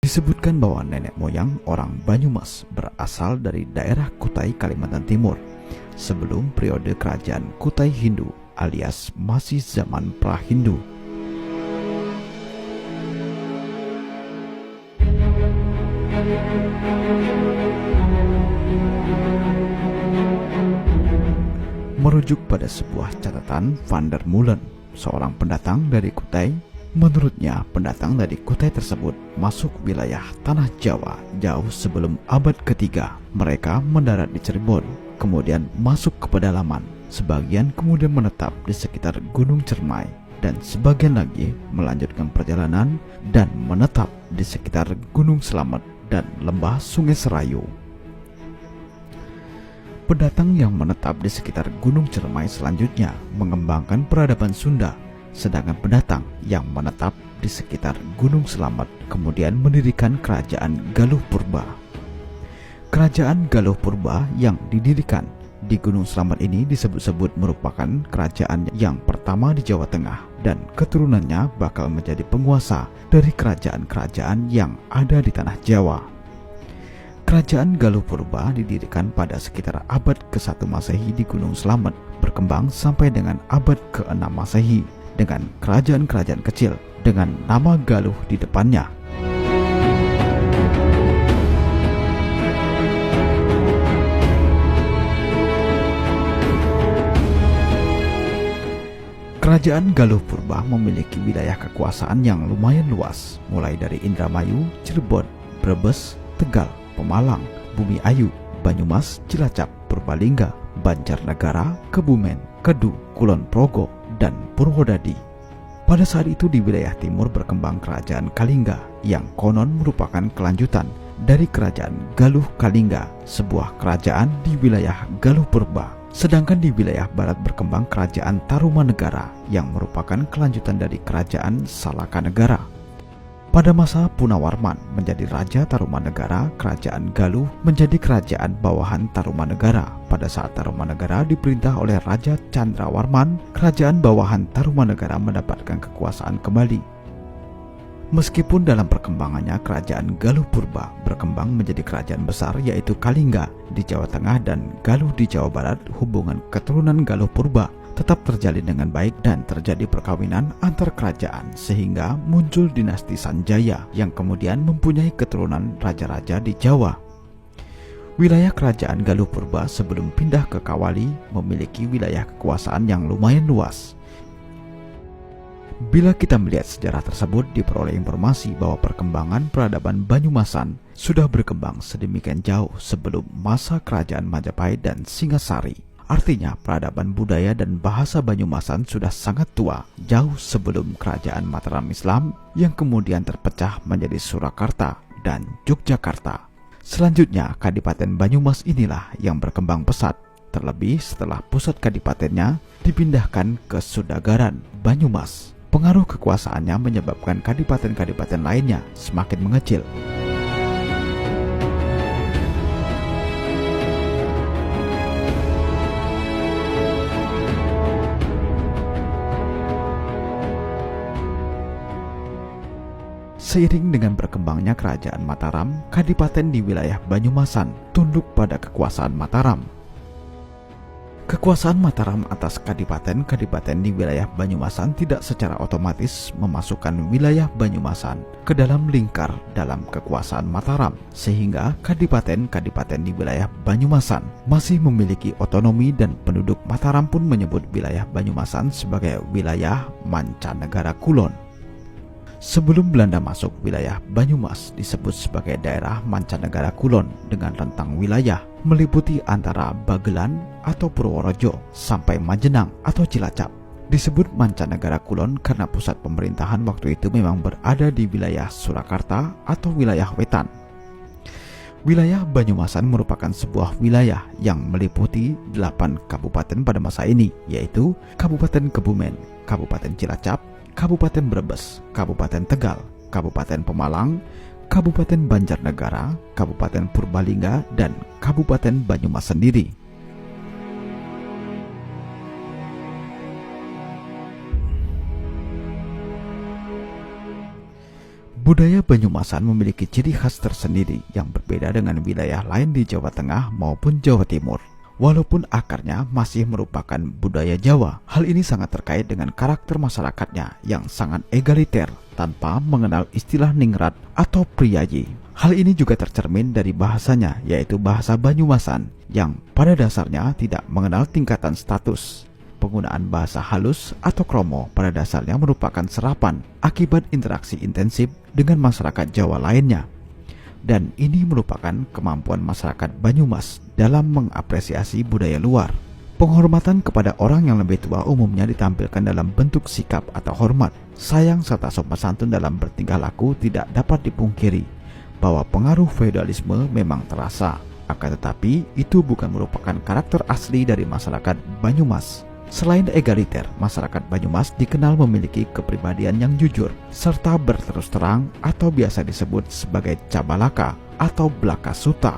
Disebutkan bahwa nenek moyang orang Banyumas berasal dari daerah Kutai, Kalimantan Timur, sebelum periode kerajaan Kutai Hindu alias masih zaman pra-Hindu. Merujuk pada sebuah catatan Van der Molen, seorang pendatang dari Kutai, menurutnya pendatang dari Kutai tersebut masuk wilayah tanah Jawa jauh sebelum abad ketiga. Mereka mendarat di Cirebon, kemudian masuk ke pedalaman. Sebagian kemudian menetap di sekitar Gunung Cermai, dan sebagian lagi melanjutkan perjalanan dan menetap di sekitar Gunung Selamet dan lembah Sungai Serayu. Pendatang yang menetap di sekitar Gunung Cermai selanjutnya mengembangkan peradaban Sunda, sedangkan pendatang yang menetap di sekitar Gunung Selamet kemudian mendirikan kerajaan Galuh Purba. Kerajaan Galuh Purba yang didirikan di Gunung Selamet ini disebut-sebut merupakan kerajaan yang pertama di Jawa Tengah, dan keturunannya bakal menjadi penguasa dari kerajaan-kerajaan yang ada di tanah Jawa. Kerajaan Galuh Purba didirikan pada sekitar abad ke-1 Masehi di Gunung Selamet, berkembang sampai dengan abad ke-6 Masehi dengan kerajaan-kerajaan kecil dengan nama Galuh di depannya. Kerajaan Galuh Purba memiliki wilayah kekuasaan yang lumayan luas, mulai dari Indramayu, Cirebon, Brebes, Tegal, Pemalang, Bumi Ayu, Banyumas, Cilacap, Purbalingga, Banjarnegara, Kebumen, Kedu, Kulon Progo, dan Purwodadi. Pada saat itu di wilayah timur berkembang kerajaan Kalingga yang konon merupakan kelanjutan dari kerajaan Galuh Kalingga, sebuah kerajaan di wilayah Galuh Purba. Sedangkan di wilayah barat berkembang kerajaan Tarumanegara yang merupakan kelanjutan dari kerajaan Salakanegara. Pada masa Punawarman menjadi Raja Tarumanegara, kerajaan Galuh menjadi kerajaan bawahan Tarumanegara. Pada saat Tarumanegara diperintah oleh Raja Candrawarman, kerajaan bawahan Tarumanegara mendapatkan kekuasaan kembali. Meskipun dalam perkembangannya kerajaan Galuh Purba berkembang menjadi kerajaan besar yaitu Kalingga di Jawa Tengah dan Galuh di Jawa Barat, hubungan keturunan Galuh Purba tetap terjalin dengan baik dan terjadi perkawinan antar kerajaan sehingga muncul dinasti Sanjaya yang kemudian mempunyai keturunan raja-raja di Jawa. Wilayah kerajaan Galuh Purba sebelum pindah ke Kawali memiliki wilayah kekuasaan yang lumayan luas. Bila kita melihat sejarah tersebut, diperoleh informasi bahwa perkembangan peradaban Banyumasan sudah berkembang sedemikian jauh sebelum masa kerajaan Majapahit dan Singasari. Artinya peradaban budaya dan bahasa Banyumasan sudah sangat tua, jauh sebelum kerajaan Mataram Islam yang kemudian terpecah menjadi Surakarta dan Yogyakarta. Selanjutnya Kadipaten Banyumas inilah yang berkembang pesat, terlebih setelah pusat kadipatennya dipindahkan ke Sudagaran, Banyumas. Pengaruh kekuasaannya menyebabkan kadipaten-kadipaten lainnya semakin mengecil. Seiring dengan berkembangnya kerajaan Mataram, kadipaten di wilayah Banyumasan tunduk pada kekuasaan Mataram. Kekuasaan Mataram atas kadipaten-kadipaten di wilayah Banyumasan tidak secara otomatis memasukkan wilayah Banyumasan ke dalam lingkar dalam kekuasaan Mataram, sehingga kadipaten-kadipaten di wilayah Banyumasan masih memiliki otonomi dan penduduk Mataram pun menyebut wilayah Banyumasan sebagai wilayah Mancanegara Kulon. Sebelum Belanda masuk, wilayah Banyumas disebut sebagai daerah Mancanegara Kulon dengan rentang wilayah meliputi antara Bagelan atau Purworejo sampai Majenang atau Cilacap. Disebut Mancanegara Kulon karena pusat pemerintahan waktu itu memang berada di wilayah Surakarta atau wilayah Wetan. Wilayah Banyumasan merupakan sebuah wilayah yang meliputi 8 kabupaten pada masa ini, yaitu Kabupaten Kebumen, Kabupaten Cilacap, Kabupaten Brebes, Kabupaten Tegal, Kabupaten Pemalang, Kabupaten Banjarnegara, Kabupaten Purbalingga, dan Kabupaten Banyumas sendiri. Budaya Banyumasan memiliki ciri khas tersendiri yang berbeda dengan wilayah lain di Jawa Tengah maupun Jawa Timur. Walaupun akarnya masih merupakan budaya Jawa, hal ini sangat terkait dengan karakter masyarakatnya yang sangat egaliter tanpa mengenal istilah ningrat atau priyayi. Hal ini juga tercermin dari bahasanya, yaitu bahasa Banyumasan yang pada dasarnya tidak mengenal tingkatan status. Penggunaan bahasa halus atau kromo pada dasarnya merupakan serapan akibat interaksi intensif dengan masyarakat Jawa lainnya. Dan ini merupakan kemampuan masyarakat Banyumas dalam mengapresiasi budaya luar. Penghormatan kepada orang yang lebih tua umumnya ditampilkan dalam bentuk sikap atau hormat. Sayang serta sopan santun dalam bertingkah laku tidak dapat dipungkiri bahwa pengaruh feodalisme memang terasa. Akan tetapi itu bukan merupakan karakter asli dari masyarakat Banyumas. Selain egaliter, masyarakat Banyumas dikenal memiliki kepribadian yang jujur, serta berterus terang atau biasa disebut sebagai cabalaka atau belaka suta.